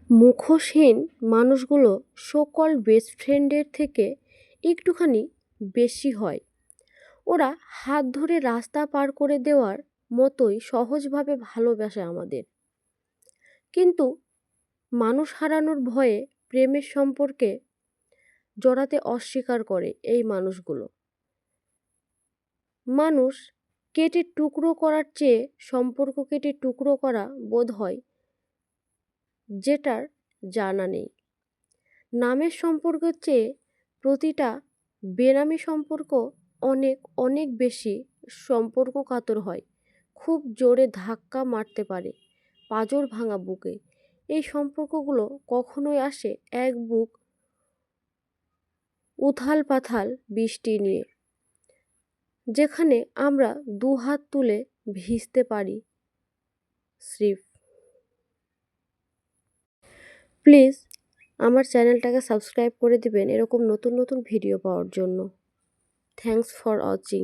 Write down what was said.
মুখোশহীন মানুষগুলো so called best ফ্রেন্ডের থেকে একটুখানি বেশি হয়। ওরা হাত ধরে রাস্তা পার করে দেওয়ার মতোই সহজভাবে ভালোবাসে আমাদের। কিন্তু মানুষ হারানোর ভয়ে প্রেমের সম্পর্কে জড়াতে অস্বীকার করে এই মানুষগুলো। মানুষ কেটে টুকরো করার চেয়ে সম্পর্ক কেটে টুকরো করা বোধ হয় যেটার জানা নেই। নামের সম্পর্কের চেয়ে প্রতিটা বেনামি সম্পর্ক অনেক অনেক বেশি সম্পর্ককাতর হয়। খুব জোরে ধাক্কা মারতে পারে পাঁজর ভাঙা বুকে। এই সম্পর্কগুলো কখনোই আসে এক বুক উথাল পাথাল বৃষ্টি নিয়ে, যেখানে আমরা দু হাত তুলে ভিজতে পারি স্রেফ। প্লিজ আমার চ্যানেলটাকে সাবস্ক্রাইব করে দিবেন এরকম নতুন নতুন ভিডিও পাওয়ার জন্য। Thanks for watching.